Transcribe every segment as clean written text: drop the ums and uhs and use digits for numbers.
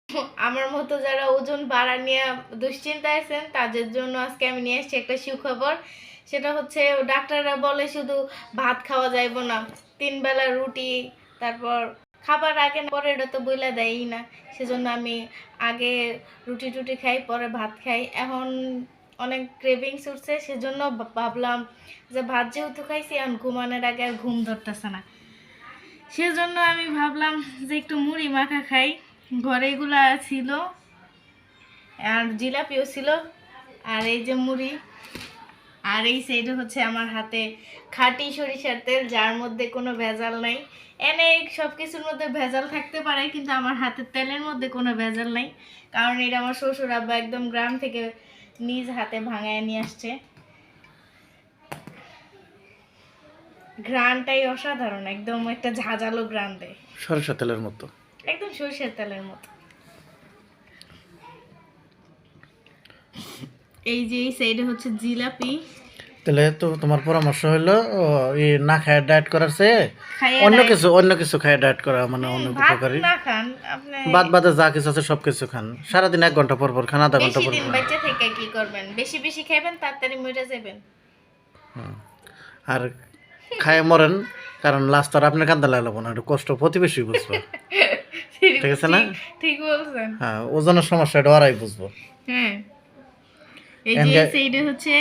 আমার মতো যারা ওজন বাড়া নিয়ে দুশ্চিন্তায় আছেন তাদের জন্য আজকে আমি নিয়ে এসেছি একটা সুখবর। সেটা হচ্ছে ডাক্তাররা বলে শুধু ভাত খাওয়া যাইব না, 3 বেলা রুটি, তারপর খাবার আগে না পরে এটা তো বইলা দেয়ই না। সেজন্য আমি আগে রুটি টুটি খাই, পরে ভাত খাই। এখন অনেক ক্রেভিংস উঠছে, সেজন্য ভাবলাম যে ভাত যেহেতু খাইছি এখন ঘুমানোর আগে আর ঘুম ধরতেছে না, সেজন্য আমি ভাবলাম যে একটু মুড়ি মাখা খাই। ঘরে এগুলা ছিল, আর জিলাপিও ছিল, আর এই যে মুড়ি। আর এই সাইডে হচ্ছে আমার হাতে খাঁটি সরিষার তেল, যার মধ্যে কোনো ভেজাল নাই। এনে সব কিছুর মধ্যে ভেজাল থাকতে পারে, কিন্তু আমার হাতের তেলের মধ্যে কোনো ভেজাল নাই, কারণ এটা আমার শ্বশুর আব্বা একদম গ্রাম থেকে নিজ হাতে ভাঙায় নিয়ে আসছে। ঘ্রাণটাই অসাধারণ, একদম একটা ঝাঁঝালো ঘ্রাণ দেয়, সরিষা তেলের মতো, একদম সরিষার তেলের মতো। এই যে এই সাইডে হচ্ছে জিলাপি। তাহলে তো তোমার পরামর্শ হলো এই না খায় ডায়েট করার চেয়ে অন্য কিছু খায় ডায়েট করা মানে অনেক উপকারী। না খান আপনি, বাদ বাদে যা কিছু আছে সব কিছু খান, সারাদিন 1 ঘন্টা পর পর খান, আধা ঘন্টা পর বেশি দিন পর। বেঁচে থেকে কি করবেন? বেশি বেশি খাবেন, তাড়াতাড়ি মরে যাবেন। আর খায় মরেন, কারণ লাস্ট আর আপনার কান্দা লাগলো না, একটু কষ্ট প্রতিবেশী বুঝবো। ঠিক আছে না? ঠিক বলছেন। হ্যাঁ, ওজনের সমস্যা এটা ওরাই বুঝবো। হ্যাঁ, এই যে সেইটা হচ্ছে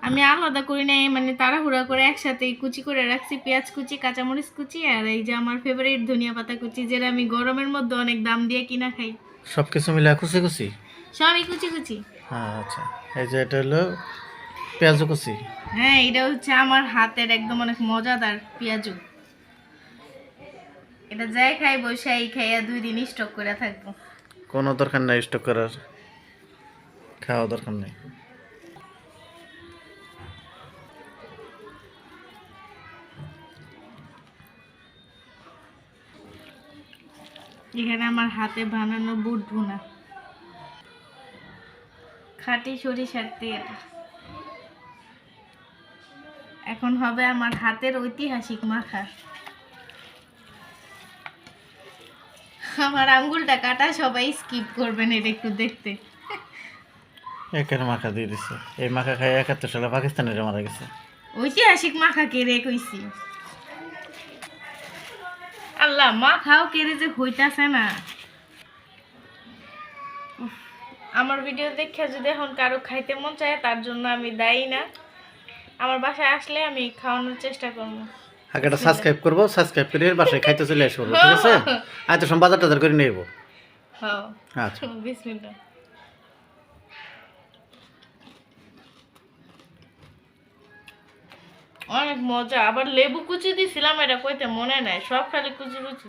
আমি আলাদা করি নাই, মানে তাড়াহুড়া করে একসাথে কুচি করে রাখছি, পেঁয়াজ কুচি, কাঁচামরিচ কুচি, আর এই যে আমার ফেভারিট ধনিয়া পাতা কুচি, যেটা আমি গরমের মধ্যে অনেক দাম দিয়ে কিনা খাই। সবকিছু মিলে কুচি কুচি, সবই কুচি কুচি। হ্যাঁ আচ্ছা। এই যে এটা হলো পেঁয়াজ কুচি। হ্যাঁ, এটা হচ্ছে আমার হাতের একদম অনেক মজাদার পেঁয়াজু। এটা যাই খাই বসাই খাইয়া 2 দিন স্টক করে থাকবো। কোনো দরকার নাই স্টক করার, খাওয়া দরকার নেই। এখানে আমার হাতে বানানো বুট ভুনা, খাঁটি সরিষার তেল। এখন হবে আমার হাতের ঐতিহাসিক মাখা। আমার আঙ্গুলটা কাটা, সবাই স্কিপ করবেন এটা একটু দেখতে। একের মাখা দিয়ে দিছে, এই মাখা খাই 71 সালে পাকিস্তানিরা মারা গেছে। ঐতিহাসিক মাখা কেড়ে কইছি, আল্লাহ মাখাও কেড়ে যে হইতাছে না। উফ, আমার ভিডিও দেখে যদি এখন কারো খাইতে মন চায়, তার জন্য আমি দায়ী না। আমার বাসায় আসলে আমি খাওয়ানোর চেষ্টা করবো। আগে একটা সাবস্ক্রাইব করবো, সাবস্ক্রাইব করে বাসায় খাইতে চলে আসবো, ঠিক আছে? আজ তো সব বাজার টাজার করে নিয়ে যাবো। হ্যাঁ, আচ্ছা, বিসমিল্লাহ। অনেক মজা, আবার লেবু কুচি দিছিলাম, এটা কইতে মনে নাই, সব খালি কুচি কুচি।